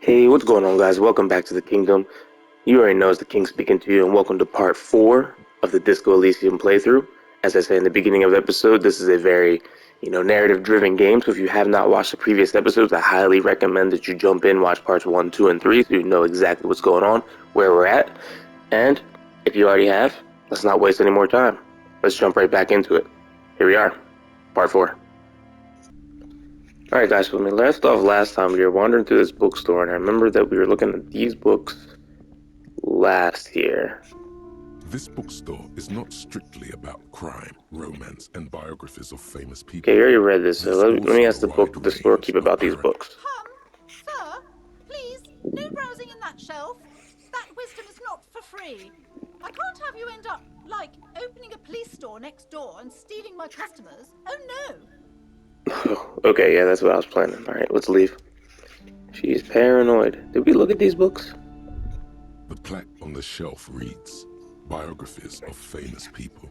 Hey, what's going on, guys? Welcome back to the Kingdom. You already know it's the King speaking to you, and welcome to part 4 of the Disco Elysium playthrough. As I said in the beginning of the episode, this is a very, narrative-driven game, so if you have not watched the previous episodes, I highly recommend that you jump in, watch parts 1, 2, and 3, so you know exactly what's going on, where we're at, and if you already have, let's not waste any more time. Let's jump right back into it. Here we are, part 4. Alright guys, so when we left off last time, we were wandering through this bookstore, and I remember that we were looking at these books last year. This bookstore is not strictly about crime, romance, and biographies of famous people. Okay, you already read this, so let me ask the storekeeper about these books. Sir, please, no browsing in that shelf. That wisdom is not for free. I can't have you end up, like, opening a police store next door and stealing my customers. Oh, no. Okay, yeah, that's what I was planning. Alright, let's leave. She's paranoid. Did we look at these books? The plaque on the shelf reads, Biographies of Famous People.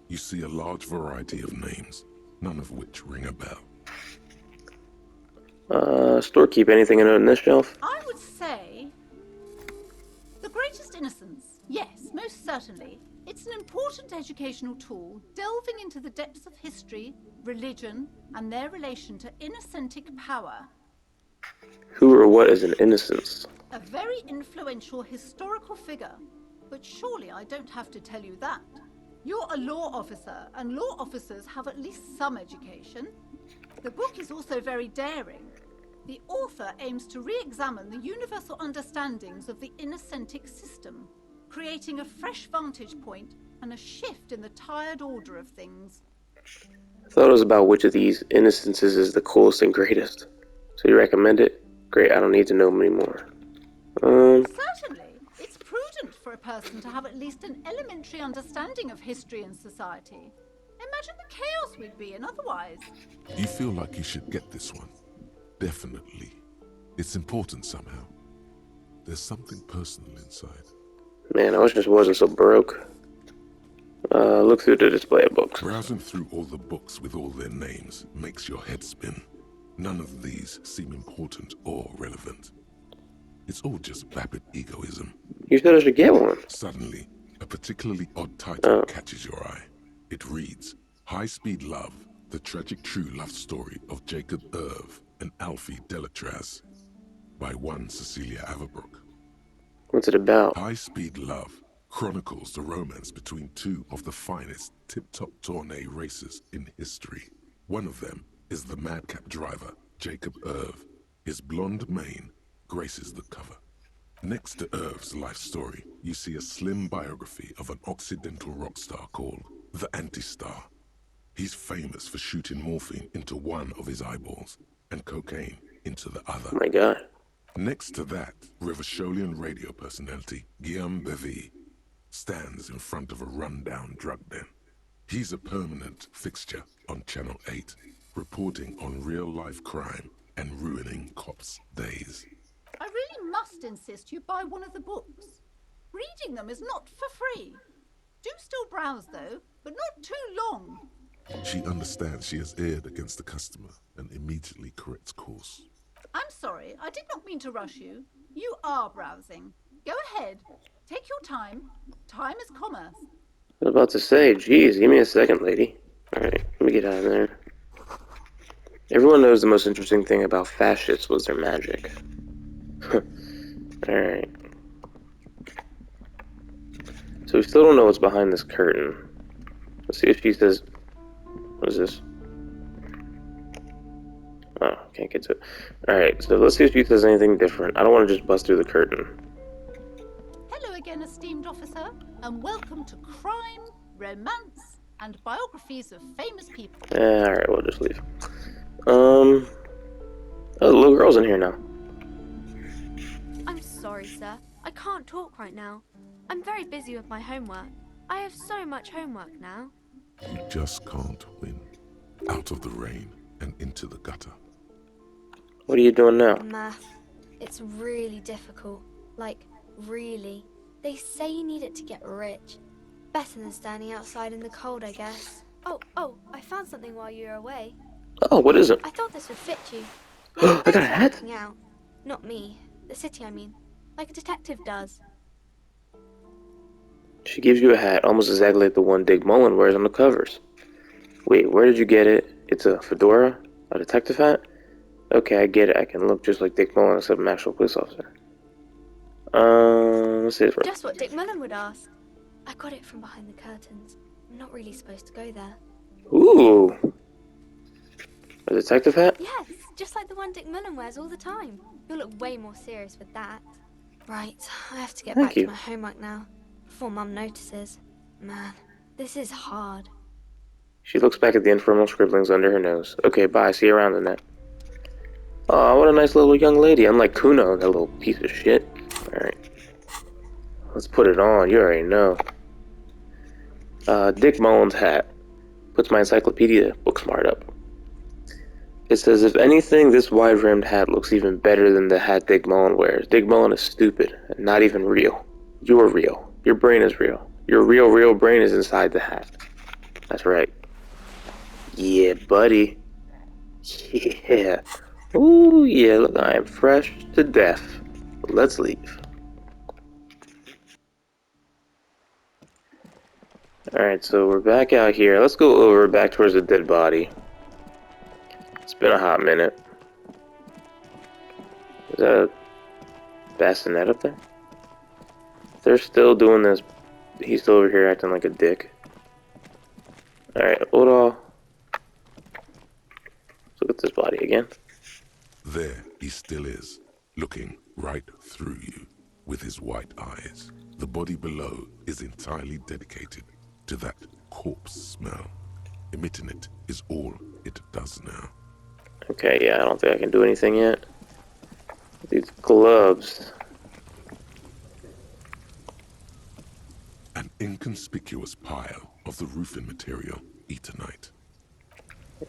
You see a large variety of names, none of which ring a bell. Storekeep, anything in this shelf? I would say the greatest innocence. Yes, most certainly. It's an important educational tool, delving into the depths of history, religion, and their relation to innocentic power. Who or what is an innocence? A very influential historical figure. But surely I don't have to tell you that. You're a law officer, and law officers have at least some education. The book is also very daring. The author aims to re-examine the universal understandings of the innocentic system, creating a fresh vantage point and a shift in the tired order of things. I thought it was about which of these innocences is the coolest and greatest. So you recommend it? Great, I don't need to know anymore. Certainly. It's prudent for a person to have at least an elementary understanding of history and society. Imagine the chaos we'd be in otherwise. You feel like you should get this one. Definitely. It's important somehow. There's something personal inside. Man, I wish this wasn't so broke. Look through the display of books. Browsing through all the books with all their names makes your head spin. None of these seem important or relevant. It's all just vapid egoism. You said I should get one. Suddenly, a particularly odd title catches your eye. It reads, High Speed Love, the tragic true love story of Jacob Irv and Alfie Delatraz, by one Cecilia Averbrook. What's it about? High Speed Love chronicles the romance between two of the finest tip-top tourney racers in history. One of them is the madcap driver, Jacob Irv. His blonde mane graces the cover. Next to Irv's life story, you see a slim biography of an Occidental rock star called the Anti-Star. He's famous for shooting morphine into one of his eyeballs and cocaine into the other. Oh my god. Next to that, Rivasholian radio personality Guillaume Bevy stands in front of a rundown drug den. He's a permanent fixture on Channel 8, reporting on real-life crime and ruining cops' days. I really must insist you buy one of the books. Reading them is not for free. Do still browse, though, but not too long. She understands she has erred against the customer and immediately corrects course. I'm sorry, I did not mean to rush you. You are browsing. Go ahead. Take your time. Time is commerce. I was about to say, geez, give me a second, lady. Alright, let me get out of there. Everyone knows the most interesting thing about fascists was their magic. Alright. So we still don't know what's behind this curtain. Let's see if she says... What is this? Oh, can't get to it. Alright, so let's see if she says anything different. I don't want to just bust through the curtain. Hello again, esteemed officer, and welcome to Crime, Romance, and Biographies of Famous People. Alright, we'll just leave. Oh, the little girl's in here now. I'm sorry, sir. I can't talk right now. I'm very busy with my homework. I have so much homework now. You just can't win. Out of the rain and into the gutter. What are you doing now? Math. It's really difficult. Like, really. They say you need it to get rich. Better than standing outside in the cold, I guess. Oh, I found something while you were away. Oh, what is it? I thought this would fit you. I got a hat. Out. Not me. The city, I mean. Like a detective does. She gives you a hat almost exactly like the one Dick Mullen wears on the covers. Wait, where did you get it? It's a fedora? A detective hat? Okay, I get it. I can look just like Dick Mullen except I'm an actual police officer. Let's see this room. Just what Dick Mullen would ask. I got it from behind the curtains. I'm not really supposed to go there. Ooh. A detective hat? Yes, just like the one Dick Mullen wears all the time. You'll look way more serious with that. Right, I have to get Thank back you. to my homework now. Before Mum notices. Man, this is hard. She looks back at the informal scribblings under her nose. Okay, bye. See you around, Annette. Aw, what a nice little young lady. Unlike Kuno, that little piece of shit. Alright. Let's put it on. You already know. Dick Mullen's hat. Puts my encyclopedia book smart up. It says, if anything, this wide-rimmed hat looks even better than the hat Dick Mullen wears. Dick Mullen is stupid and not even real. You're real. Your brain is real. Your real brain is inside the hat. That's right. Yeah, buddy. Yeah. Ooh, yeah, look, I am fresh to death. Let's leave. Alright, so we're back out here. Let's go over back towards the dead body. It's been a hot minute. Is that a bassinet up there? They're still doing this. He's still over here acting like a dick. Alright, hold on. Let's look at this body again. There he still is, looking right through you with his white eyes. The body below is entirely dedicated to that corpse smell. Emitting it is all it does now. Okay, yeah, I don't think I can do anything yet. These gloves. An inconspicuous pile of the roofing material Eternite.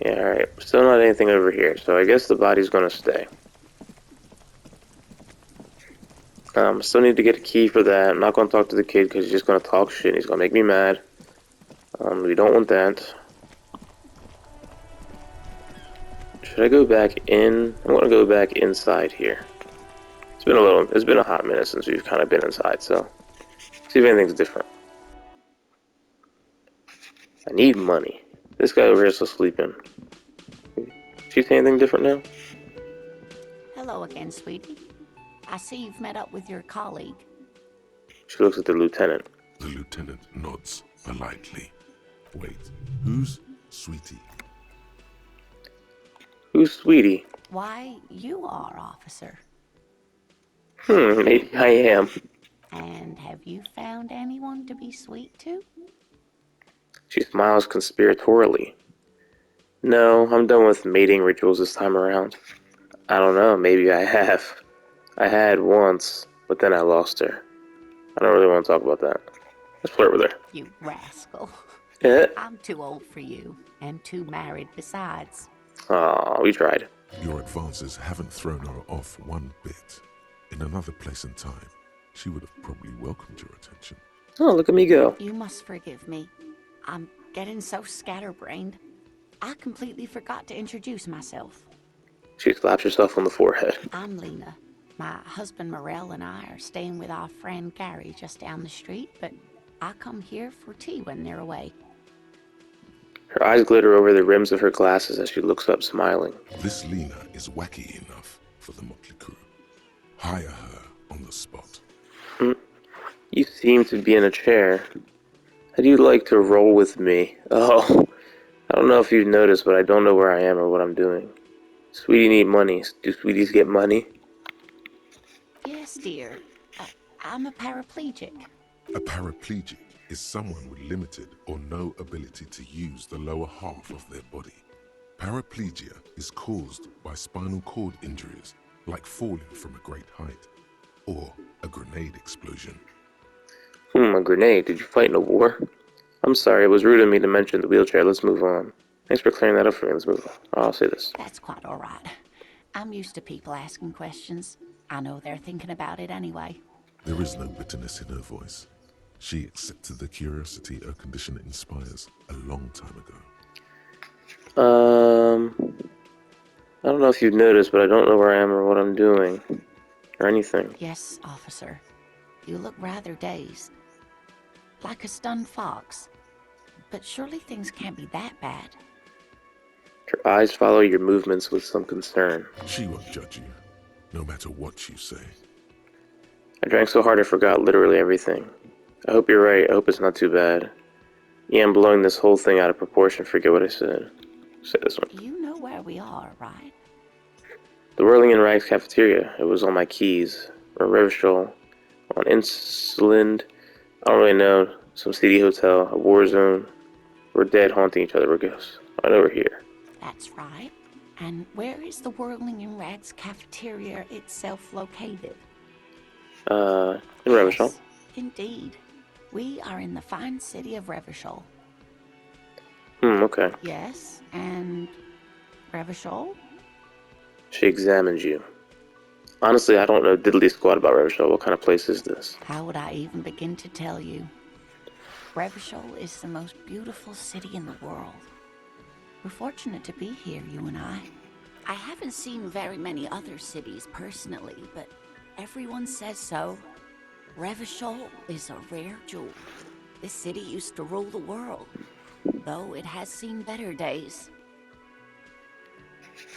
Yeah, alright. Still not anything over here, so I guess the body's gonna stay. Still need to get a key for that. I'm not gonna talk to the kid because he's just gonna talk shit. He's gonna make me mad. We don't want that. Should I go back in? I want to go back inside here. It's been a hot minute since we've kind of been inside, so see if anything's different. I need money. This guy over here is still sleeping. She see anything different now? Hello again, sweetie. I see you've met up with your colleague. She looks at the lieutenant. The lieutenant nods politely. Wait, who's Sweetie? Who's Sweetie? Why, you are, officer. Maybe I am. And have you found anyone to be sweet to? She smiles conspiratorially. No, I'm done with mating rituals this time around. I don't know, maybe I have. I had once, but then I lost her. I don't really want to talk about that. Let's flirt with her. You rascal. Eh? I'm too old for you, and too married besides. Aw, we tried. Your advances haven't thrown her off one bit. In another place and time, she would have probably welcomed your attention. Oh, look at me go. You must forgive me. I'm getting so scatterbrained. I completely forgot to introduce myself. She slaps herself on the forehead. I'm Lena. My husband Morel and I are staying with our friend Gary just down the street, but I come here for tea when they're away. Her eyes glitter over the rims of her glasses as she looks up, smiling. This Lena is wacky enough for the motley crew. Hire her on the spot. You seem to be in a chair. How'd you like to roll with me? Oh, I don't know if you've noticed, but I don't know where I am or what I'm doing. Sweetie need money. Do sweeties get money? Yes, dear. I'm a paraplegic. A paraplegic is someone with limited or no ability to use the lower half of their body. Paraplegia is caused by spinal cord injuries, like falling from a great height, or a grenade explosion. A grenade. Did you fight in a war? I'm sorry, it was rude of me to mention the wheelchair. Let's move on. Thanks for clearing that up for me. Let's move on. I'll say this. That's quite all right. I'm used to people asking questions. I know they're thinking about it anyway. There is no bitterness in her voice. She accepted the curiosity her condition inspires a long time ago. I don't know if you've noticed, but I don't know where I am or what I'm doing. or anything. Yes, officer. You look rather dazed. Like a stunned fox. But surely things can't be that bad. Her eyes follow your movements with some concern. She won't judge you, no matter what you say. I drank so hard I forgot literally everything. I hope you're right. I hope it's not too bad. Yeah, I'm blowing this whole thing out of proportion. Forget what I said. Say this one. You know where we are, right? The Whirling in Rags cafeteria. It was on my keys. Or Revachol. On Insulind. I don't really know. Some seedy hotel. A war zone. We're dead haunting each other. We're ghosts. I know we're here. That's right. And where is the Whirling in Rags cafeteria itself located? In Revachol. Yes, indeed. We are in the fine city of Revachol. Okay. Yes, and Revachol? She examined you. Honestly, I don't know diddly squat about Revachol. What kind of place is this? How would I even begin to tell you? Revachol is the most beautiful city in the world. We're fortunate to be here, you and I. I haven't seen very many other cities personally, but everyone says so. Revachol is a rare jewel. This city used to rule the world, though it has seen better days.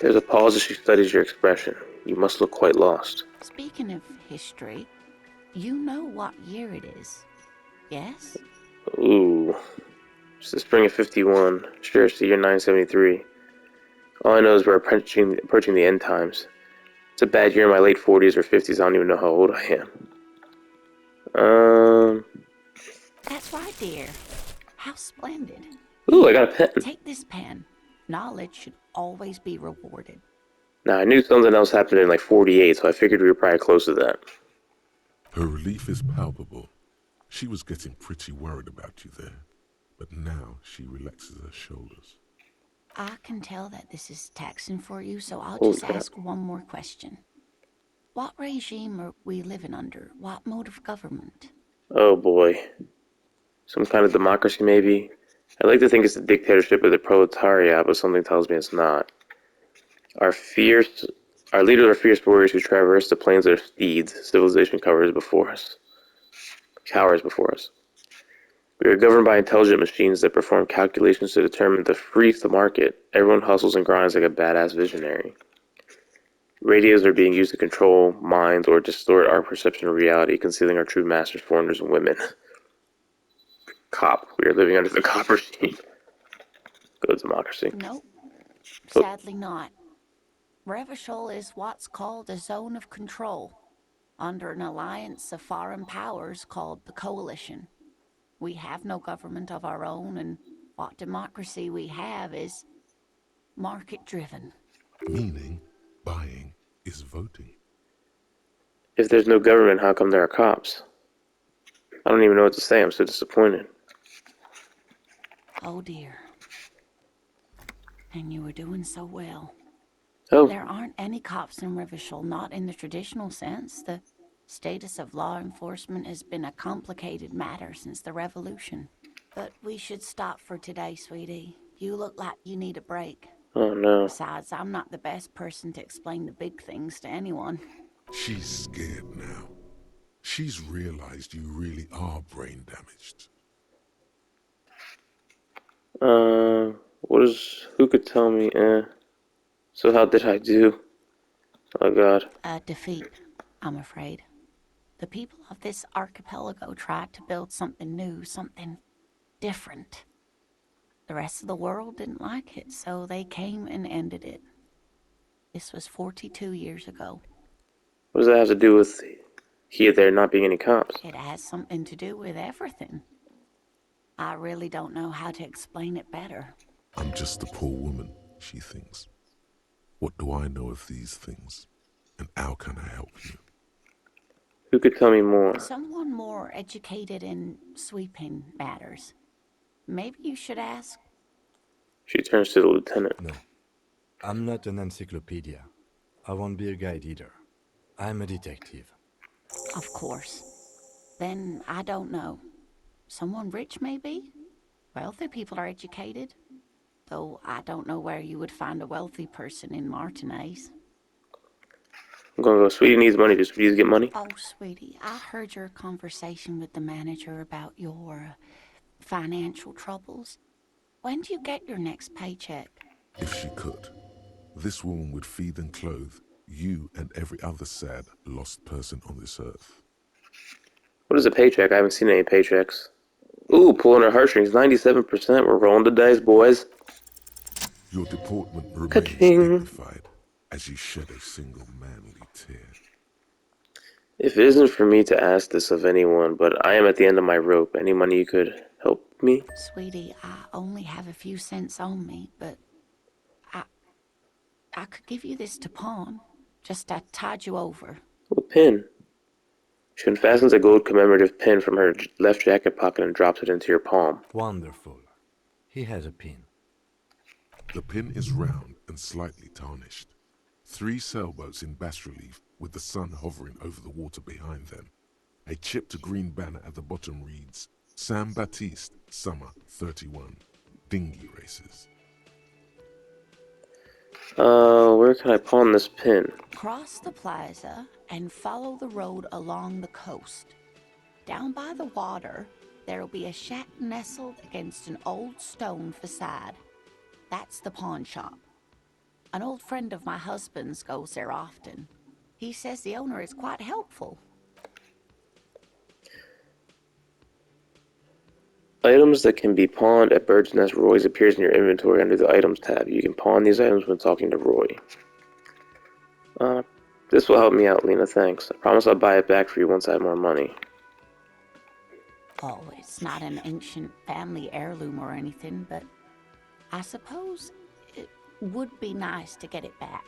There's a pause as she studies your expression. You must look quite lost. Speaking of history, you know what year it is, yes? Ooh. It's the spring of 51. Sure, it's the year 973. All I know is we're approaching the end times. It's a bad year in my late 40s or 50s. I don't even know how old I am. That's right, dear. How splendid. Ooh, I got a pen. Take this pen. Knowledge should always be rewarded. Now, I knew something else happened in like 48, so I figured we were probably close to that. Her relief is palpable. She was getting pretty worried about you there, but now she relaxes her shoulders. I can tell that this is taxing for you, so I'll Holy just crap. ask one more question. What regime are we living under? What mode of government? Oh boy. Some kind of democracy, maybe? I'd like to think it's the dictatorship of the proletariat, but something tells me it's not. Our leaders are fierce warriors who traverse the plains of steeds. Civilization cowers before us. We are governed by intelligent machines that perform calculations to determine the free of the market. Everyone hustles and grinds like a badass visionary. Radios are being used to control minds or distort our perception of reality, concealing our true masters, foreigners, and women. Cop. We are living under the cop regime. Good democracy. Nope. Sadly not. Revachol is what's called a zone of control, under an alliance of foreign powers called the Coalition. We have no government of our own, and what democracy we have is market-driven. Meaning, buying is voting. If there's no government, how come there are cops? I don't even know what to say. I'm so disappointed. Oh dear. And you were doing so well. Oh, There aren't any cops in Revachol, not in the traditional sense. The status of law enforcement has been a complicated matter since the revolution. But we should stop for today, sweetie. You look like you need a break. oh no. Besides, I'm not the best person to explain the big things to anyone. She's scared now. She's realized you really are brain damaged. Who could tell me, So how did I do? Oh god. A defeat, I'm afraid. The people of this archipelago tried to build something new, something different. The rest of the world didn't like it, so they came and ended it. This was 42 years ago. What does that have to do with there not being any cops? It has something to do with everything. I really don't know how to explain it better. I'm just a poor woman, she thinks. What do I know of these things? And how can I help you? Who could tell me more? Someone more educated in sweeping matters. Maybe you should ask. She turns to the lieutenant. No, I'm not an encyclopedia. I won't be a guide either. I'm a detective. Of course. Then I don't know. Someone rich, maybe? Wealthy people are educated. Though I don't know where you would find a wealthy person in Martinez. I'm gonna go. Sweetie needs money. Does Sweeties get money? Oh, sweetie, I heard your conversation with the manager about your financial troubles. When do you get your next paycheck? If she could, this woman would feed and clothe you and every other sad, lost person on this earth. What is a paycheck? I haven't seen any paychecks. Ooh, pulling our heartstrings. 97%. We're rolling the dice, boys. Your deportment remains Ka-ching. dignified as you shed a single manly tear. If it isn't for me to ask this of anyone, but I am at the end of my rope. Any money you could help me? Sweetie, I only have a few cents on me, but I could give you this to pawn. Just I tide you over. A pin. She unfastens a gold commemorative pin from her left jacket pocket and drops it into your palm. Wonderful. He has a pin. The pin is round and slightly tarnished. 3 sailboats in bas relief with the sun hovering over the water behind them. A chipped green banner at the bottom reads, San Baptiste, Summer 31, Dinghy Races. Where can I pawn this pin? Cross the plaza and follow the road along the coast. Down by the water, there'll be a shack nestled against an old stone facade. That's the pawn shop. An old friend of my husband's goes there often. He says the owner is quite helpful. Items that can be pawned at Bird's Nest Roy's appears in your inventory under the Items tab. You can pawn these items when talking to Roy. This will help me out, Lena, thanks. I promise I'll buy it back for you once I have more money. Oh, it's not an ancient family heirloom or anything, but I suppose it would be nice to get it back.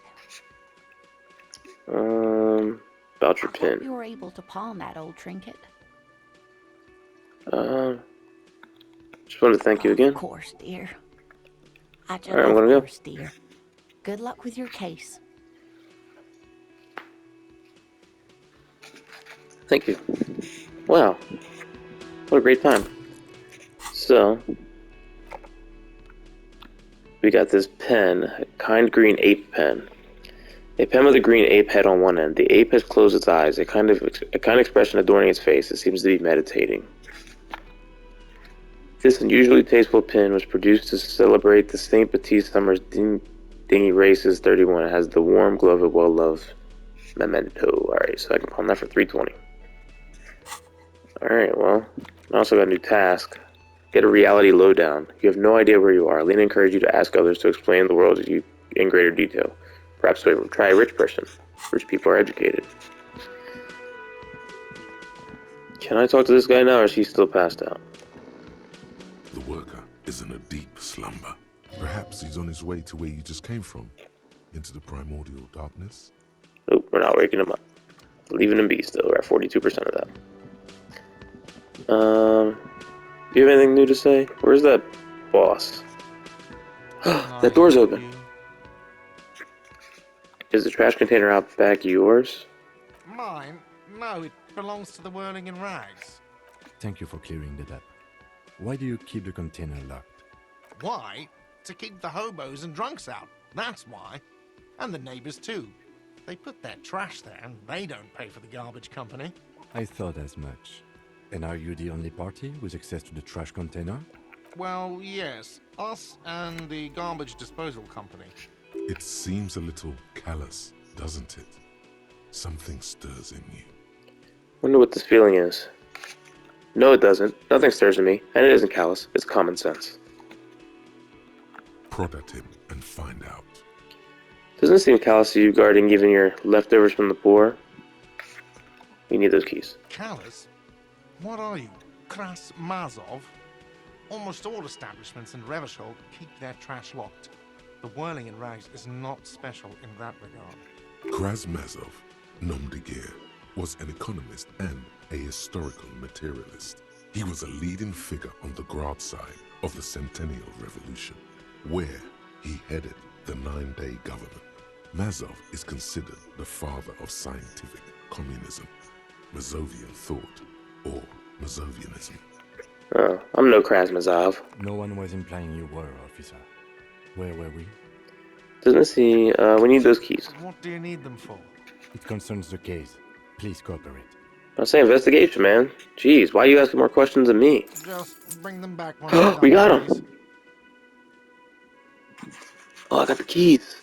About your I hope pin. you were able to pawn that old trinket. Just wanted to thank you again. Of course, dear. Alright, I'm gonna go. Dear. Good luck with your case. Thank you. Wow. What a great time. So, we got this pen, a kind green ape pen. A pen with a green ape head on one end. The ape has closed its eyes, a kind expression adorning its face. It seems to be meditating. This unusually tasteful pin was produced to celebrate the St. Baptiste Summer's Dinghy Races 31. It has the warm glow of a well-loved memento. Alright, so I can pawn that for 320. Alright, well, I also got a new task. Get a reality lowdown. You have no idea where you are. Lena encouraged you to ask others to explain the world to you in greater detail. Perhaps try a rich person. Rich people are educated. Can I talk to this guy now, or is he still passed out? The worker is in a deep slumber. Perhaps he's on his way to where you just came from, into the primordial darkness. Nope, we're not waking him up. Leaving him be still. We're at 42% of that. Do you have anything new to say? Where's that boss? That door's open. Is the trash container out back yours? Mine? No, it belongs to the Whirling in Rags. Thank you for clearing that up. Why do you keep the container locked? Why? To keep the hobos and drunks out. That's why. And the neighbors too. They put their trash there and they don't pay for the garbage company. I thought as much. And are you the only party with access to the trash container? Well, yes. Us and the garbage disposal company. It seems a little callous, doesn't it? Something stirs in you. Wonder what this feeling is. No, it doesn't. Nothing stirs in me, and it isn't callous. It's common sense. Prod at him and find out. Doesn't it seem callous to you guarding even your leftovers from the poor? We need those keys. Callous? What are you? Kras Mazov? Almost all establishments in Revachol keep their trash locked. The Whirling in Rags is not special in that regard. Krasmazov, nom de guerre, was an economist and a historical materialist. He was a leading figure on the Grad side of the Centennial Revolution, where he headed the 9-day government. Mazov is considered the father of scientific communism, Mazovian thought, or Mazovianism. Oh, I'm no Krasmazov. No one was implying you were, officer. Where were we? Doesn't it see, we need those keys. What do you need them for? It concerns the case. Please cooperate. I say investigation, man. Jeez, why are you asking more questions than me? Just bring them back when I'm done, We got please. him. Oh, I got the keys.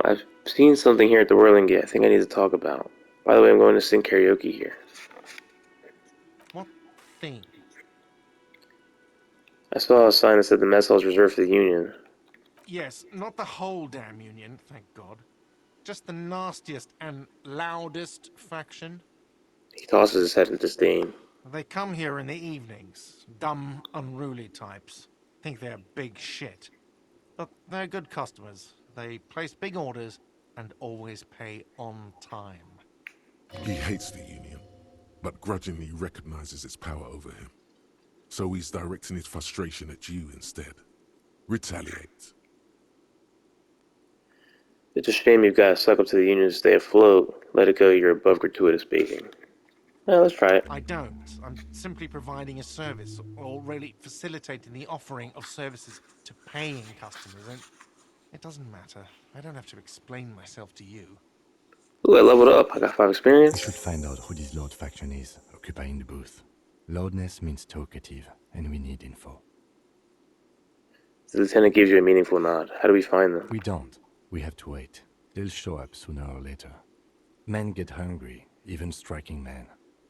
I've seen something here at the Whirling Gate I think I need to talk about. By the way, I'm going to sing karaoke here. What thing? I saw a sign that said the mess hall is reserved for the Union. Yes, not the whole damn Union, thank God. Just the nastiest and loudest faction. He tosses his head in disdain. They come here in the evenings. Dumb, unruly types. Think they're big shit. But they're good customers. They place big orders and always pay on time. He hates the Union, but grudgingly recognizes its power over him. So he's directing his frustration at you instead. Retaliate. It's a shame you've got to suck up to the Union to stay afloat. Let it go, you're above gratuitous baiting. Well, let's try it. I don't. I'm simply providing a service, or really facilitating the offering of services to paying customers, and it doesn't matter. I don't have to explain myself to you. Ooh, I leveled up. I got 5 We experience. should find out who this Lord faction is, occupying the booth. Loudness means talkative, and we need info. The lieutenant gives you a meaningful nod. How do we find them? We don't. We have to wait. They'll show up sooner or later. Men get hungry, even striking men.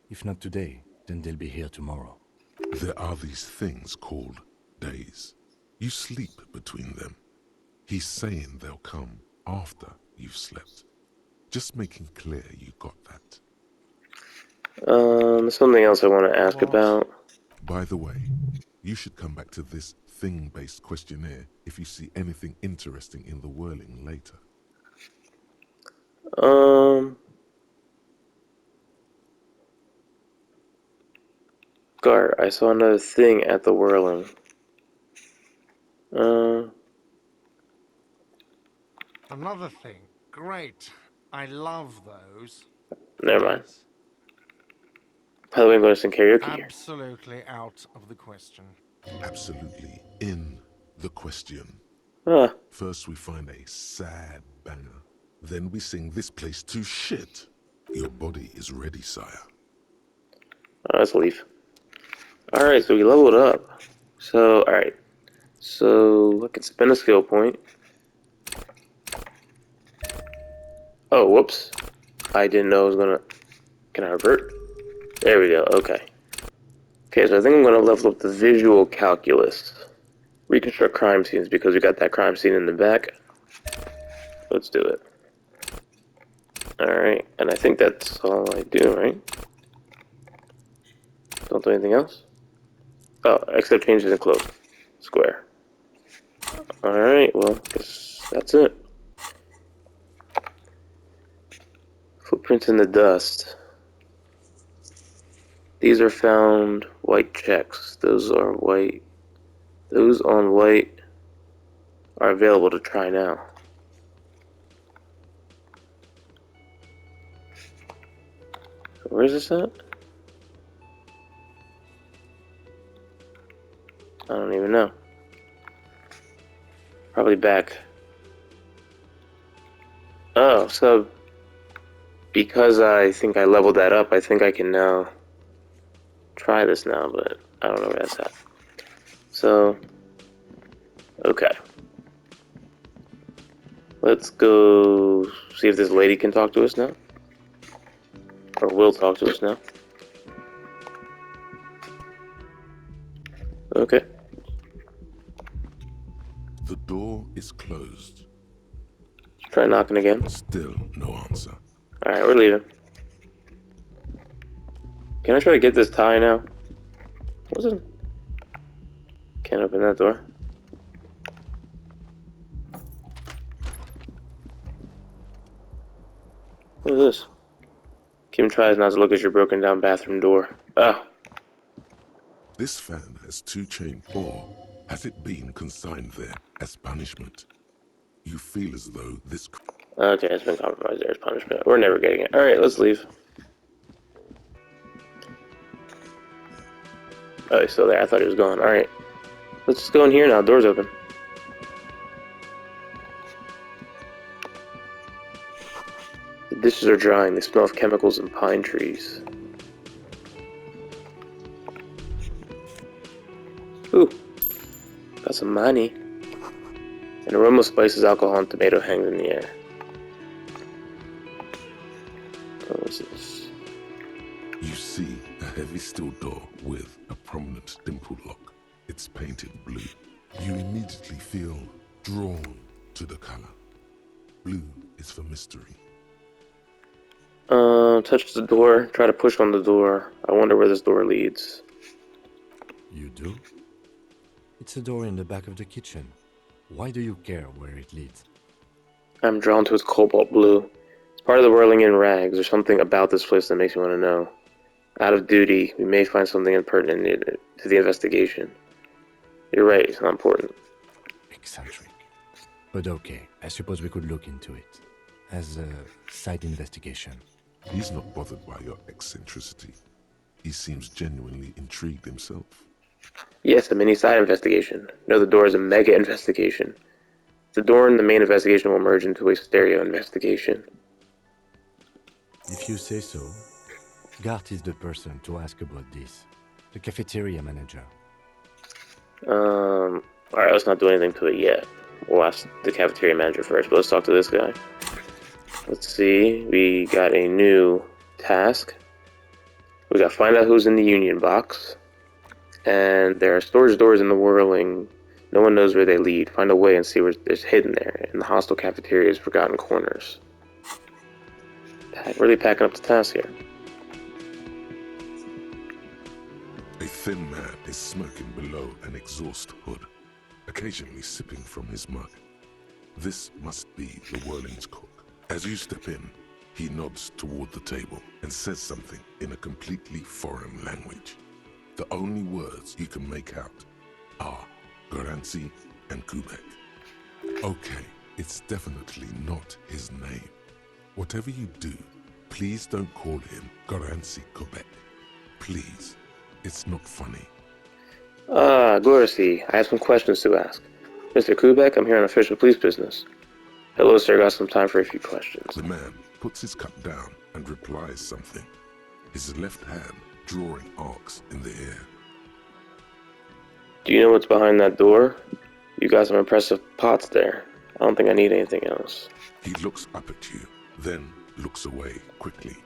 If not today, then they'll be here tomorrow. There are these things called days. You sleep between them. He's saying they'll come after you've slept. Just making clear you got that. Something else I want to ask What? about. By the way, you should come back to this thing-based questionnaire if you see anything interesting in the whirling later. Gar, I saw another thing at the whirling. Another thing. Great. I love those. Never mind. These. By the way, I'm going to sing karaoke here. Absolutely out of the question. Absolutely in the question. Ah, First we find a sad banger. Then we sing this place to shit. Your body is ready, sire. let's leave. Alright, so we leveled up. So, alright. So, I can spend a skill point. Oh, whoops. I didn't know I was gonna... Can I revert? There we go, okay. Okay, so I think I'm gonna level up the visual calculus. Reconstruct crime scenes because we got that crime scene in the back. Let's do it. Alright, and I think that's all I do, right? Don't do anything else? Oh, except changes in clothes. Square. Alright, well, guess that's it. Footprints in the dust. These are found white checks. Those are white. Those on white are available to try now. Where's this at? I don't even know. Probably back. Oh, so because I think I leveled that up, I think I can now try this now, but I don't know where that's at. So, okay. Let's go see if this lady can talk to us now. Or will talk to us now. Okay. The door is closed. Try knocking again. Still no answer. Alright, we're leaving. Can I try to get this tie now? Wasn't... Can't open that door. What is this? Kim tries not to look at your broken down bathroom door. Oh. This fan has 2 chain 4. Has it been consigned there as punishment? You feel as though this... Okay, it's been compromised. There's punishment. We're never getting it. Alright, let's leave. Oh, he's still there. I thought he was gone. Alright. Let's just go in here now. Door's open. The dishes are drying. They smell of chemicals and pine trees. Ooh, got some money. An aroma of spices, alcohol, and tomato hangs in the air. What is this? You see a heavy steel door with a prominent dimple lock. It's painted blue. You immediately feel drawn to the color. Blue is for mystery. Touch the door. Try to push on the door. I wonder where this door leads. You do? It's a door in the back of the kitchen. Why do you care where it leads? I'm drawn to its cobalt blue. It's part of the whirling in rags. There's something about this place that makes me want to know. Out of duty, we may find something impertinent to the investigation. You're right, it's not important. Eccentric. But okay, I suppose we could look into it. As a side investigation. He's not bothered by your eccentricity. He seems genuinely intrigued himself. Yes, a mini side investigation. No, the door is a mega investigation. The door and the main investigation will merge into a stereo investigation. If you say so, Gart is the person to ask about this. The cafeteria manager. Alright, let's not do anything to it yet. We'll ask the cafeteria manager first, but let's talk to this guy. Let's see, we got a new task. We got find out who's in the union box. And there are storage doors in the whirling. No one knows where they lead. Find a way and see what's hidden there in the hostile cafeteria's forgotten corners. Really packing up the task here. A thin man is smoking below an exhaust hood, occasionally sipping from his mug. This must be the Whirling's cook. As you step in, he nods toward the table and says something in a completely foreign language. The only words you can make out are Garanzi and Kubek. Okay, it's definitely not his name. Whatever you do, please don't call him Garanzi Kubek. Please, it's not funny. Gorsi, I have some questions to ask. Mr. Kubek, I'm here on official police business. Hello, sir, got some time for a few questions. The man puts his cup down and replies something, his left hand drawing arcs in the air. Do you know what's behind that door? You got some impressive pots there. I don't think I need anything else. He looks up at you, then looks away quickly,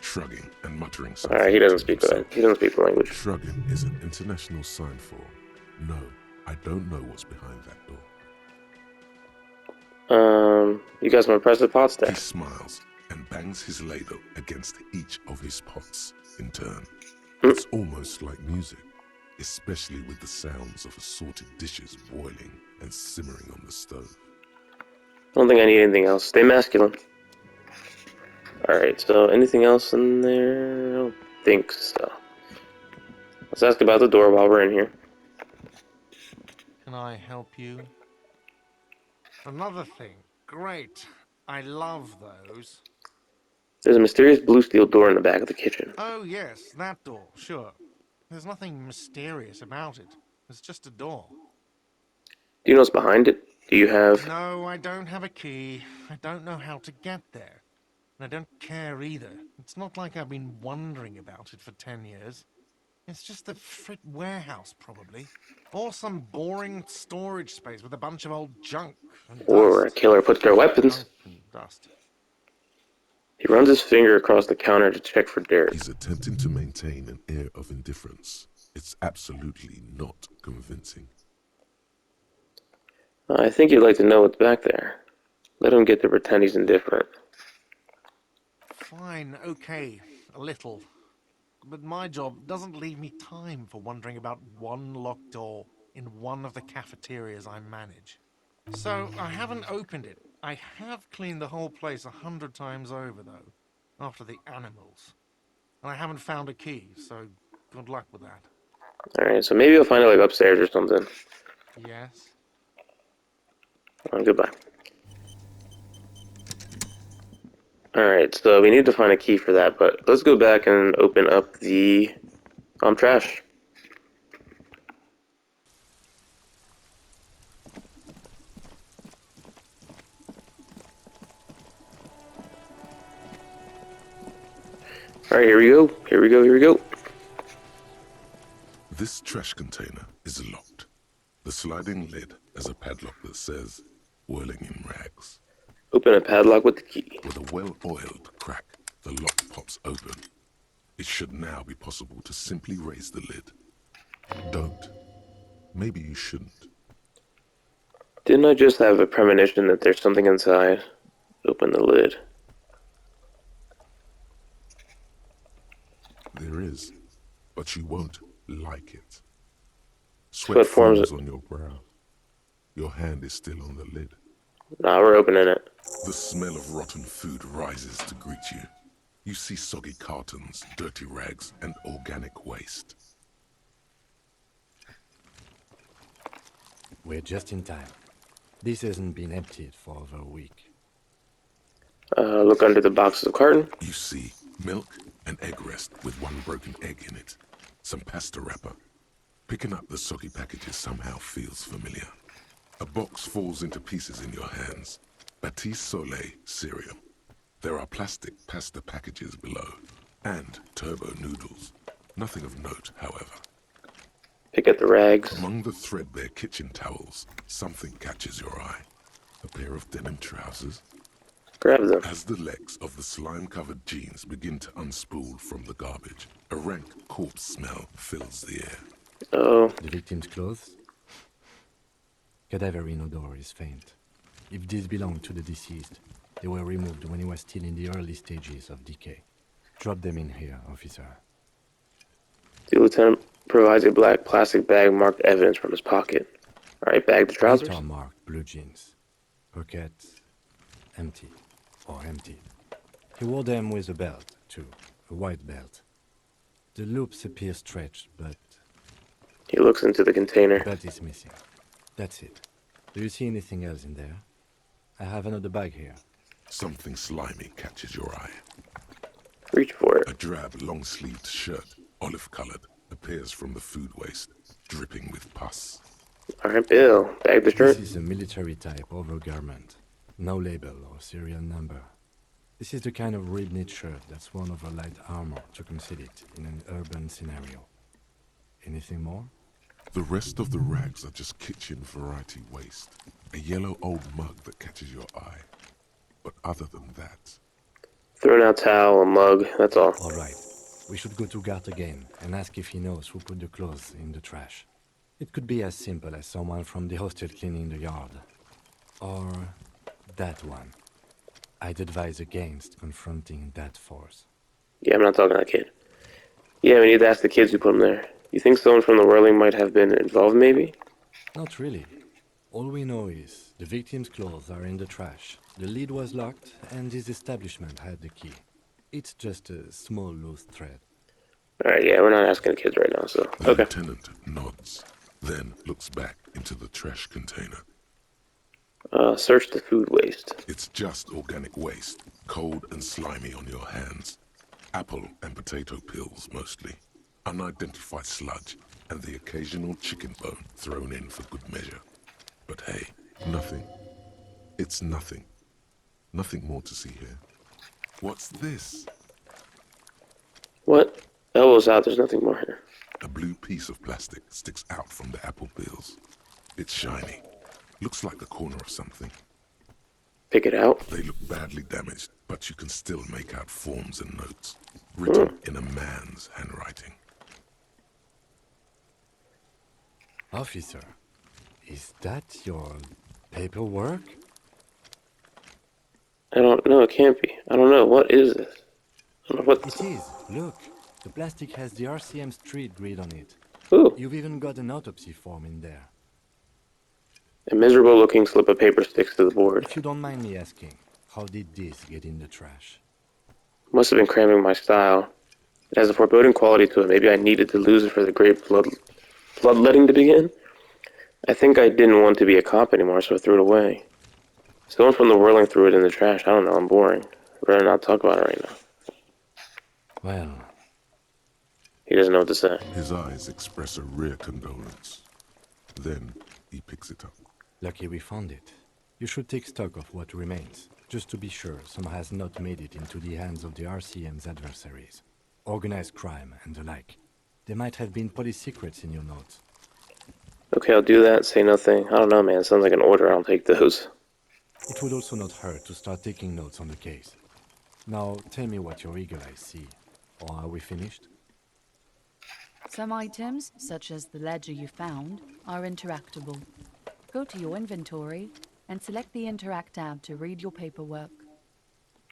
shrugging and muttering something. Alright, he doesn't to speak himself. the language. Shrugging is an international sign for, no, I don't know what's behind that door. You got some impressive pots there. He smiles and bangs his ladle against each of his pots in turn. It's almost like music, especially with the sounds of assorted dishes boiling and simmering on the stove. I don't think I need anything else. Stay masculine. Alright, so anything else in there? I don't think so. Let's ask about the door while we're in here. Can I help you? Another thing. Great. I love those. There's a mysterious blue steel door in the back of the kitchen. Oh, yes, that door, sure. There's nothing mysterious about it. It's just a door. Do you know what's behind it? Do you have... No, I don't have a key. I don't know how to get there. And I don't care either. It's not like I've been wondering about it for 10 years. It's just a frit warehouse, probably. Or some boring storage space with a bunch of old junk and Or a dust. killer puts their weapons. Junk and dust. He runs his finger across the counter to check for dirt. He's attempting to maintain an air of indifference. It's absolutely not convincing. I think you'd like to know what's back there. Let him get to pretend he's indifferent. Fine, okay, a little. But my job doesn't leave me time for wondering about one locked door in one of the cafeterias I manage. So, I haven't opened it. I have cleaned the whole place 100 times over, though, after the animals. And I haven't found a key, so good luck with that. Alright, so maybe you'll find it like upstairs or something. Yes? Goodbye. Alright, so we need to find a key for that, but let's go back and open up the trash. Alright, here we go. Here we go. Here we go. This trash container is locked. The sliding lid has a padlock that says, whirling in rags. Open a padlock with the key. With a well-oiled crack, the lock pops open. It should now be possible to simply raise the lid. Don't. Maybe you shouldn't. Didn't I just have a premonition that there's something inside? Open the lid. There is, but you won't like it. Sweat Sweat forms- forms on your brow. Your hand is still on the lid. Nah, we're opening it. The smell of rotten food rises to greet you. You see soggy cartons, dirty rags, and organic waste. We're just in time. This hasn't been emptied for over a week. Look under the boxes of carton. You see milk and egg rest with one broken egg in it. Some pasta wrapper. Picking up the soggy packages somehow feels familiar. A box falls into pieces in your hands. Batiste Soleil cereal. There are plastic pasta packages below. And turbo noodles. Nothing of note, however. Pick up the rags. Among the threadbare kitchen towels, something catches your eye. A pair of denim trousers. Grab them. As the legs of the slime-covered jeans begin to unspool from the garbage, a rank corpse smell fills the air. Oh, The victim's clothes? Cadaverine odor is faint. If these belong to the deceased, they were removed when he was still in the early stages of decay. Drop them in here, officer. the lieutenant provides a black plastic bag marked evidence from his pocket. Alright, bag the trousers. These are marked blue jeans. Pockets empty or empty. He wore them with a belt, too. A white belt. The loops appear stretched, but He looks into the the container. belt is missing. That's it. Do you see anything else in there? I have another bag here. Something slimy catches your eye. Reach for it. A drab, long-sleeved shirt, olive-colored, appears from the food waste, dripping with pus. Alright, Bill. Bag the shirt. This is a military-type overgarment. No label or serial number. This is the kind of rib-knit shirt that's worn over light armor to conceal it in an urban scenario. Anything more? The rest of the rags are just kitchen variety waste. A yellow old mug that catches your eye. But other than that, Thrown out towel, a mug. That's all. All right. We should go to Gart again and ask if he knows who put the clothes in the trash. It could be as simple as someone from the hostel cleaning the yard. Or that one. I'd advise against confronting that force. Yeah, I'm not talking to that kid. Yeah, we need to ask the kids who put him there. You think someone from the whirling might have been involved, maybe? Not really. All we know is the victim's clothes are in the trash. The lid was locked, and his establishment had the key. It's just a small loose thread. Alright, yeah, we're not asking the kids right now, so. the Okay. lieutenant nods, then looks back into the trash container. Search the food waste. It's just organic waste, cold and slimy on your hands. Apple and potato peels, mostly. Unidentified sludge, and the occasional chicken bone thrown in for good measure. But hey, nothing. It's nothing. Nothing more to see here. What's this? What? Elbows out, there's nothing more here. A blue piece of plastic sticks out from the apple peels. It's shiny. Looks like the corner of something. Pick it out. They look badly damaged, but you can still make out forms and notes, written in a man's handwriting. Officer, is that your paperwork? I don't know, it can't be. I don't know, what is this? I don't know what. It is. Look, the plastic has the RCM street grid on it. Ooh, You've even got an autopsy form in there. a miserable looking slip of paper sticks to the board. If you don't mind me asking, how did this get in the trash? Must have been cramming my style. It has a foreboding quality to it. Maybe I needed to lose it for the great bloodletting to begin. I think I didn't want to be a cop anymore, so I threw it away. Someone from the whirling threw it in the trash. I don't know, I'm boring. I'd rather not talk about it right now. Well, He doesn't know what to say. His eyes express a rare condolence. Then he picks it up. lucky we found it. You should take stock of what remains, just to be sure some has not made it into the hands of the RCM's adversaries. organized crime, and the like. There might have been police secrets in your notes. Okay, I'll do that. Say nothing. I don't know, man. Sounds like an order. I'll take those. It would also not hurt to start taking notes on the case. Now, tell me what your eagle eyes see. Or are we finished? Some items, such as the ledger you found, are interactable. Go to your inventory and select the Interact tab to read your paperwork.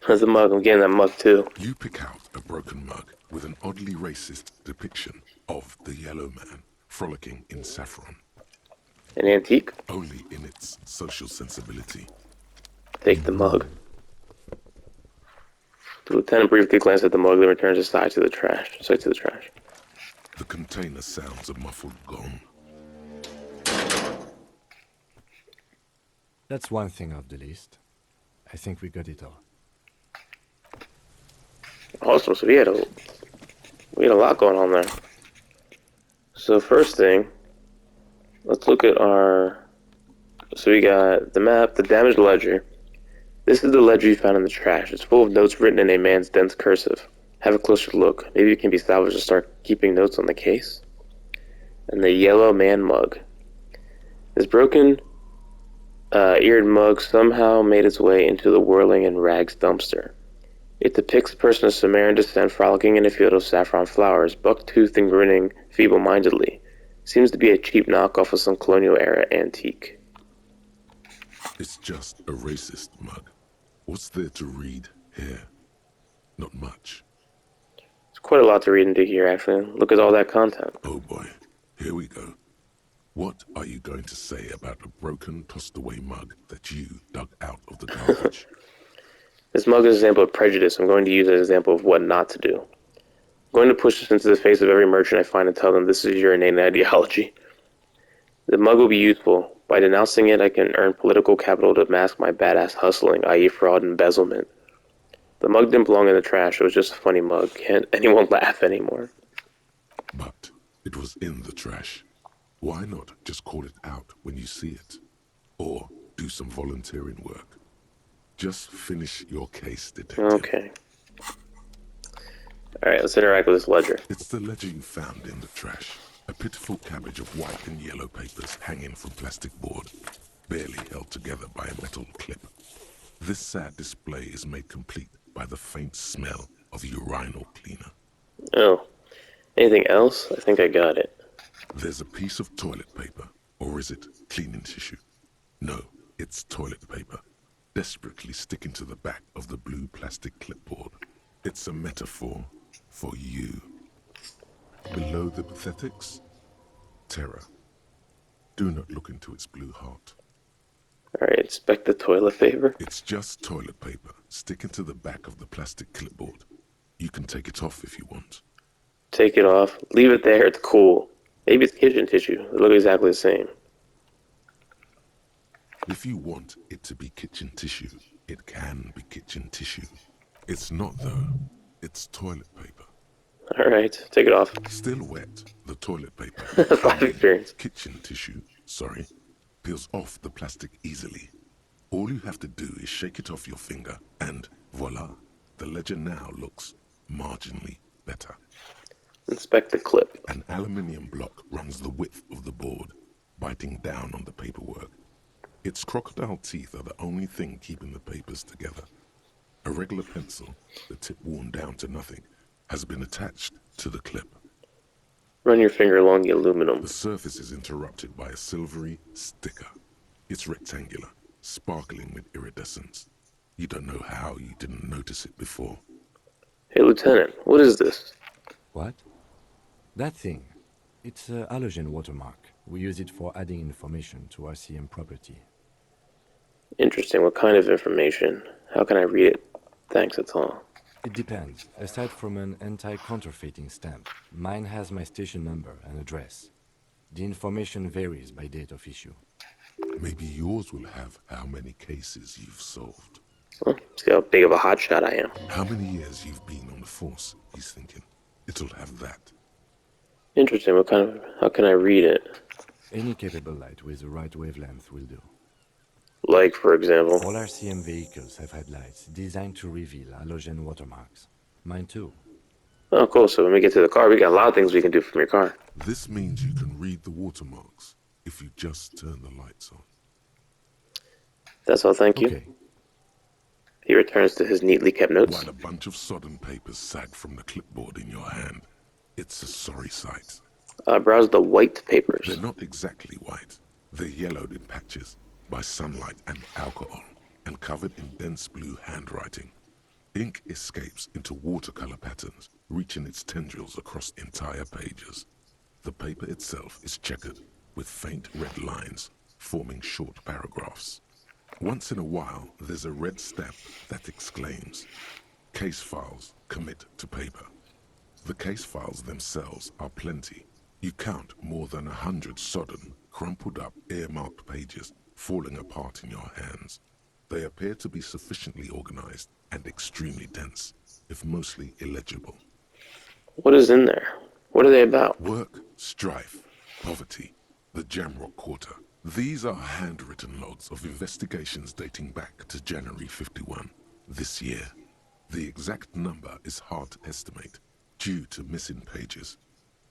There's a mug. I'm getting that mug too. You pick out a broken mug with an oddly racist depiction of the Yellow Man frolicking in saffron, An antique? only in its social sensibility. Take the mug. The lieutenant briefly glanced at the mug, then returns his side to the trash. The container sounds a muffled gong. That's one thing off the list. I think we got it all. Awesome. So we had a lot going on there. So first thing, let's look at our. So we got the map, the damaged ledger. This is the ledger you found in the trash. It's full of notes written in a man's dense cursive. Have a closer look. Maybe it can be salvaged to start keeping notes on the case. And the Yellow Man mug. This broken eared mug somehow made its way into the whirling and rags dumpster. It depicts a person of Sumerian descent frolicking in a field of saffron flowers, buck-toothed and grinning feeble-mindedly. Seems to be a cheap knockoff of some colonial-era antique. It's just a racist mug. What's there to read here? Not much. It's quite a lot to read into here, actually. Look at all that content. Oh boy, here we go. What are you going to say about a broken, tossed-away mug that you dug out of the garbage? This mug is an example of prejudice. I'm going to use it as an example of what not to do. I'm going to push this into the face of every merchant I find and tell them this is your innate ideology. The mug will be useful. By denouncing it, I can earn political capital to mask my badass hustling, i.e. fraud and embezzlement. The mug didn't belong in the trash. It was just a funny mug. Can't anyone laugh anymore? But it was in the trash. Why not just call it out when you see it? Or do some volunteering work? Just finish your case, detective. Okay. Alright, let's interact with this ledger. It's the ledger you found in the trash. A pitiful cabbage of white and yellow papers hanging from plastic board, barely held together by a metal clip. This sad display is made complete by the faint smell of urinal cleaner. Oh. Anything else? I think I got it. There's a piece of toilet paper, or is it cleaning tissue? No, it's toilet paper, desperately sticking to the back of the blue plastic clipboard. It's a metaphor for you. Below the pathetics, terror. Do not look into its blue heart. Alright, inspect the toilet paper. It's just toilet paper sticking to the back of the plastic clipboard. You can take it off if you want. Take it off. Leave it there. It's cool. Maybe it's kitchen tissue. They look exactly the same. If you want it to be kitchen tissue, it can be kitchen tissue. It's not, though. It's toilet paper. Alright, take it off. Still wet, the toilet paper, Life experience. kitchen tissue, peels off the plastic easily. All you have to do is shake it off your finger, and voila, the ledger now looks marginally better. Inspect the clip. An aluminium block runs the width of the board, biting down on the paperwork. Its crocodile teeth are the only thing keeping the papers together. A regular pencil, the tip worn down to nothing, has been attached to the clip. Run your finger along the aluminum. The surface is interrupted by a silvery sticker. It's rectangular, sparkling with iridescence. You don't know how you didn't notice it before. Hey, Lieutenant, what is this? What? That thing. It's a halogen watermark. We use it for adding information to RCM property. Interesting. What kind of information? How can I read it? Thanks, that's all. It depends. Aside from an anti-counterfeiting stamp, mine has my station number and address. The information varies by date of issue. Maybe yours will have how many cases you've solved. Well, see how big of a hotshot I am. How many years you've been on the force, he's thinking. It'll have that. Interesting. How can I read it? Any capable light with the right wavelength will do. Like, for example? All RCM vehicles have had lights designed to reveal halogen watermarks. Mine too. Oh, cool. So when we get to the car, we got a lot of things we can do from your car. This means you can read the watermarks if you just turn the lights on. That's all, thank you. Okay. He returns to his neatly kept notes. While a bunch of sodden papers sag from the clipboard in your hand, it's a sorry sight. Browse the white papers. They're not exactly white. They're yellowed in patches by sunlight and alcohol, and covered in dense blue handwriting. Ink escapes into watercolor patterns, reaching its tendrils across entire pages. The paper itself is checkered, with faint red lines, forming short paragraphs. Once in a while, there's a red stamp that exclaims, "Case files commit to paper." The case files themselves are plenty. You count more than 100 sodden, crumpled up, earmarked pages falling apart in your hands. They appear to be sufficiently organized and extremely dense, if mostly illegible. What is in there? What are they about? Work, strife, poverty, the Jamrock Quarter. These are handwritten logs of investigations dating back to January 51, this year. The exact number is hard to estimate, due to missing pages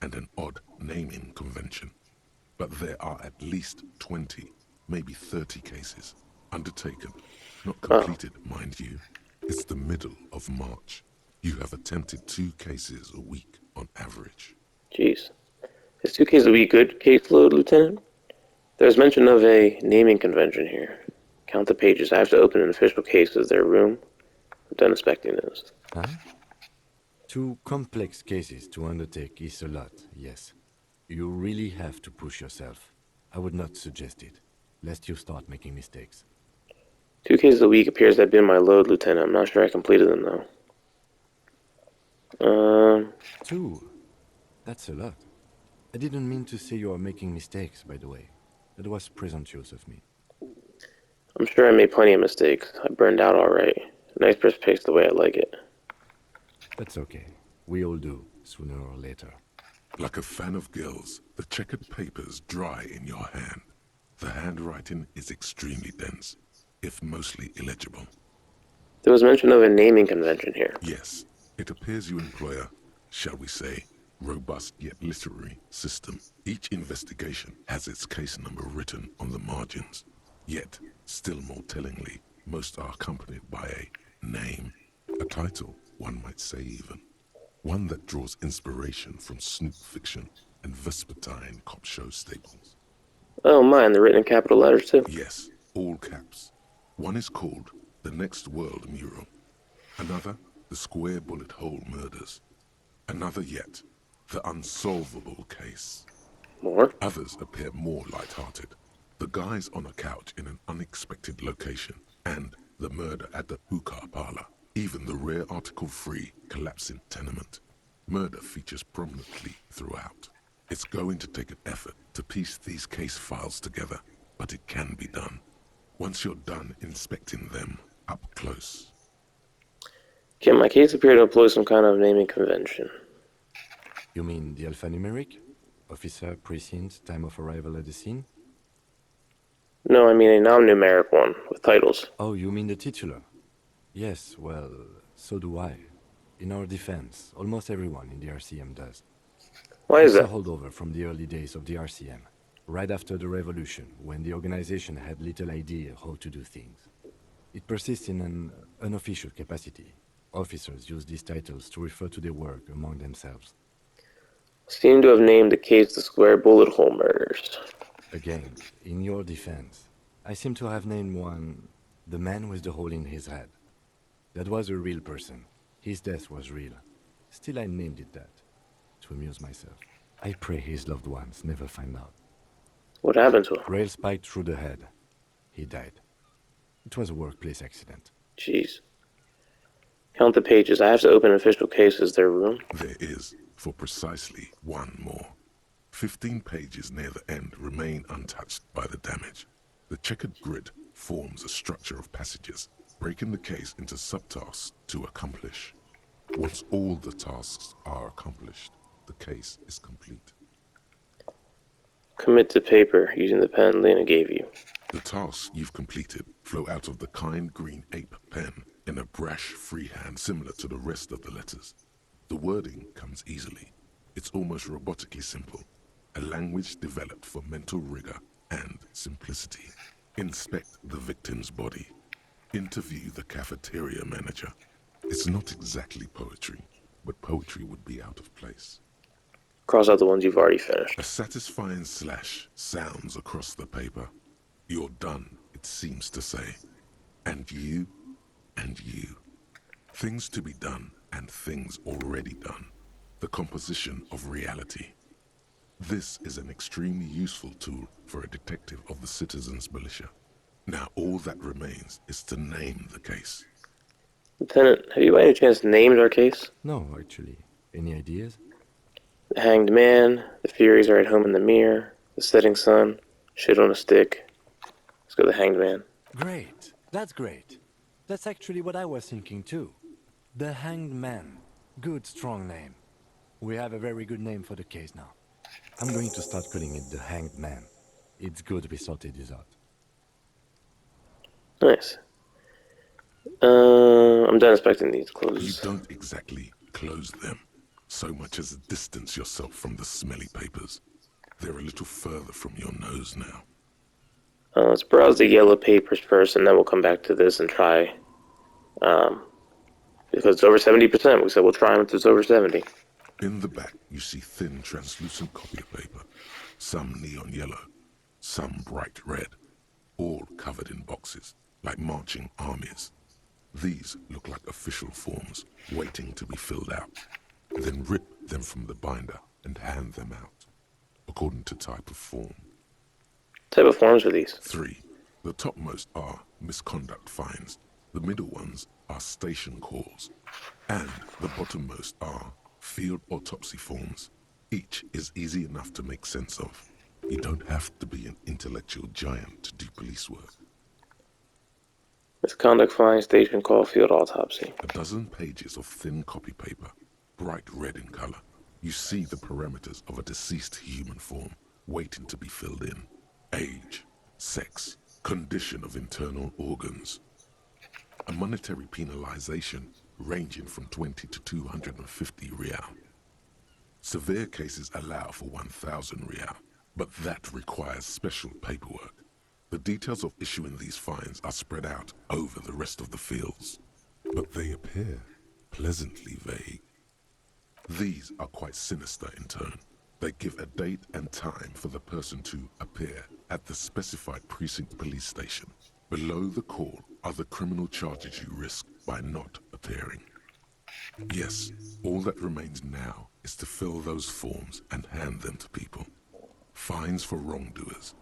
and an odd naming convention. But there are at least 20, maybe 30 cases undertaken, not completed, mind you. It's the middle of March. You have attempted 2 cases a week on average. Jeez. Is 2 cases a week good caseload, Lieutenant? There's mention of a naming convention here. Count the pages. I have to open an official case as their room. I'm done inspecting this. Huh? 2 complex cases to undertake is a lot, yes. You really have to push yourself. I would not suggest it, lest you start making mistakes. 2 cases a week appears to have been my load, Lieutenant. I'm not sure I completed them, though. 2? That's a lot. I didn't mean to say you are making mistakes, by the way. That was presumptuous of me. I'm sure I made plenty of mistakes. I burned out all right. Nice crisp paste the way I like it. That's okay. We all do, sooner or later. Like a fan of gills, the checkered papers dry in your hand. The handwriting is extremely dense, if mostly illegible. There was mention of a naming convention here. Yes, it appears you employ a, shall we say, robust yet literary system. Each investigation has its case number written on the margins. Yet, still more tellingly, most are accompanied by a name, a title, one might say even. One that draws inspiration from snoop fiction and vespertine cop show staples. Oh my, and they're written in capital letters too. Yes, all caps. One is called The Next World Mural. Another, The Square Bullet Hole Murders. Another yet, The Unsolvable Case. More? Others appear more light-hearted. The guys on a couch in an unexpected location, and the murder at the hookah parlor. Even the rare article-free collapsing tenement. Murder features prominently throughout. It's going to take an effort to piece these case files together, but it can be done. Once you're done inspecting them up close. Can my case appear to employ some kind of naming convention? You mean the alphanumeric? Officer, precinct, time of arrival at the scene? No, I mean a non-numeric one, with titles. Oh, you mean the titular? Yes, well, so do I. In our defense, almost everyone in the RCM does. Why is It's a that? holdover from the early days of the RCM, right after the revolution, when the organization had little idea how to do things. It persists in an unofficial capacity. Officers use these titles to refer to their work among themselves. Seem to have named the case the Square Bullet Hole Murders. Again, in your defense, I seem to have named one the man with the hole in his head. That was a real person. His death was real. Still, I named it that, to amuse myself. I pray his loved ones never find out. What happened to him? Rail spiked through the head. He died. It was a workplace accident. Jeez. Count the pages. I have to open an official case as their room. There is, for precisely one more. 15 pages near the end remain untouched by the damage. The checkered grid forms a structure of passages, breaking the case into subtasks to accomplish. Once all the tasks are accomplished, the case is complete. Commit to paper using the pen Lena gave you. The tasks you've completed flow out of the kind green ape pen in a brash freehand similar to the rest of the letters. The wording comes easily. It's almost robotically simple. A language developed for mental rigor and simplicity. Inspect the victim's body. Interview the cafeteria manager. It's not exactly poetry, but poetry would be out of place. Cross out the ones you've already finished. A satisfying slash sounds across the paper. You're done, it seems to say. And you, and you. Things to be done and things already done. The composition of reality. This is an extremely useful tool for a detective of the citizens' militia. Now all that remains is to name the case. Lieutenant, have you by any chance named our case? No, actually. Any ideas? The Hanged Man, the Furies are at home in the mirror, the Setting Sun, Shit on a Stick. Let's go the Hanged Man. Great. That's great. That's actually what I was thinking too. The Hanged Man. Good, strong name. We have a very good name for the case now. I'm going to start calling it the Hanged Man. It's good we sorted this out. Nice. I'm done inspecting these You clothes. don't exactly close them, so much as distance yourself from the smelly papers. They're a little further from your nose now. Let's browse the yellow papers first, and then we'll come back to this and try. Because it's over 70%, we said we'll try them if it's over 70. In the back, you see thin, translucent copy paper. Some neon yellow, some bright red, all covered in boxes, like marching armies. These look like official forms, waiting to be filled out. Then rip them from the binder and hand them out, according to type of form. What type of forms are these? 3. The topmost are misconduct fines. The middle ones are station calls. And the bottommost are field autopsy forms. Each is easy enough to make sense of. You don't have to be an intellectual giant to do police work. Misconduct fine, station call, field autopsy. A dozen pages of thin copy paper, bright red in color. You see the parameters of a deceased human form, waiting to be filled in. Age, sex, condition of internal organs. A monetary penalization ranging from 20 to 250 real. Severe cases allow for 1,000 real, but that requires special paperwork. The details of issuing these fines are spread out over the rest of the fields, but they appear pleasantly vague. These are quite sinister in turn. They give a date and time for the person to appear at the specified precinct police station. Below the call are the criminal charges you risk by not appearing. Yes, all that remains now is to fill those forms and hand them to people. Fines for wrongdoers,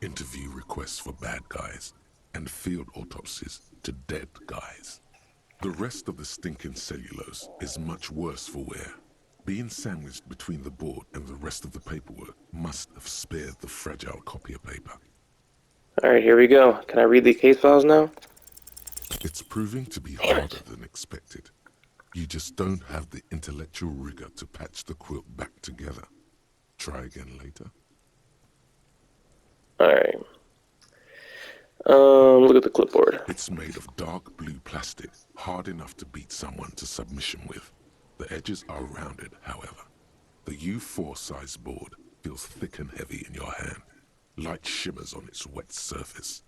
interview requests for bad guys, and field autopsies to dead guys. The rest of the stinking cellulose is much worse for wear. Being sandwiched between the board and the rest of the paperwork must have spared the fragile copier paper. Alright, here we go. Can I read the case files now? It's proving to be harder than expected. You just don't have the intellectual rigor to patch the quilt back together. Try again later. Alright. Look at the clipboard. It's made of dark blue plastic, hard enough to beat someone to submission with. The edges are rounded, however. The U4 size board feels thick and heavy in your hand. Light shimmers on its wet surface.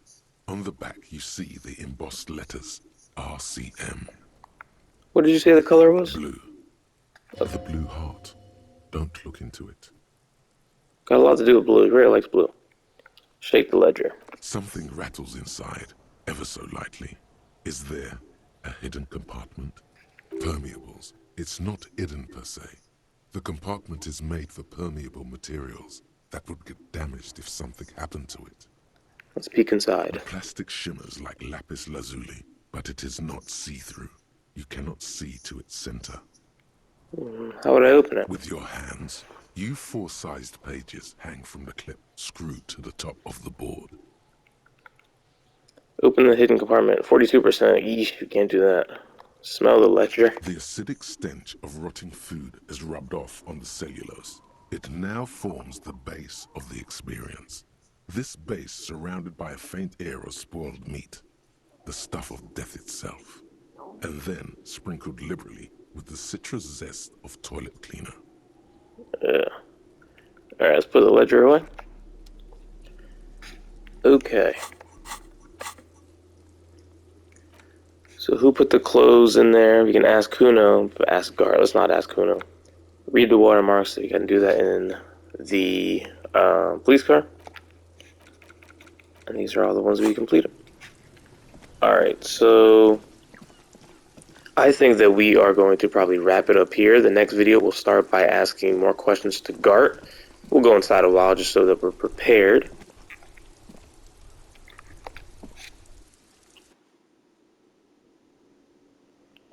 On the back, you see the embossed letters, RCM. What did you say the color was? Blue. The blue heart. Don't look into it. Got a lot to do with blue. Ray likes blue. Shake the ledger. Something rattles inside, ever so lightly. Is there a hidden compartment? Permeables. It's not hidden per se. The compartment is made for permeable materials that would get damaged if something happened to it. Let's peek The inside. plastic shimmers like lapis lazuli, but it is not see-through. You cannot see to its center. How would I open it? With your hands, U4-sized pages hang from the clip screwed to the top of the board. Open the hidden compartment. 42%. Yeesh, you can't do that. Smell the ledger. The acidic stench of rotting food is rubbed off on the cellulose. It now forms the base of the experience. This base surrounded by a faint air of spoiled meat, the stuff of death itself. And then, sprinkled liberally, with the citrus zest of toilet cleaner. Yeah. Alright, let's put the ledger away. Okay. So who put the clothes in there? We can ask Kuno, but ask Gar. Let's not ask Kuno. Read the watermarks, so you can do that in the police car. And these are all the ones we completed. Alright, so I think that we are going to probably wrap it up here. The next video we'll start by asking more questions to Gart. We'll go inside a while just so that we're prepared.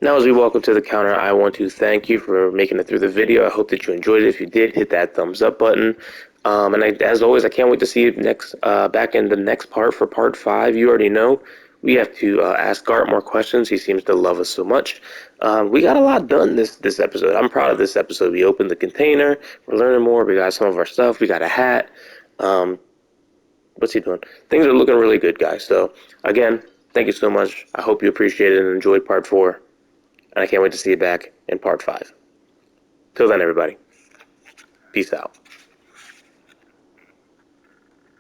Now, as we welcome to the counter, I want to thank you for making it through the video. I hope that you enjoyed it. If you did, hit that thumbs up button. As always, I can't wait to see you back in the next part for part 5. You already know we have to ask Gart more questions. He seems to love us so much. We got a lot done this episode. I'm proud of this episode. We opened the container. We're learning more. We got some of our stuff. We got a hat. What's he doing? Things are looking really good, guys. So, again, thank you so much. I hope you appreciated and enjoyed part 4. And I can't wait to see you back in part 5. Till then, everybody. Peace out.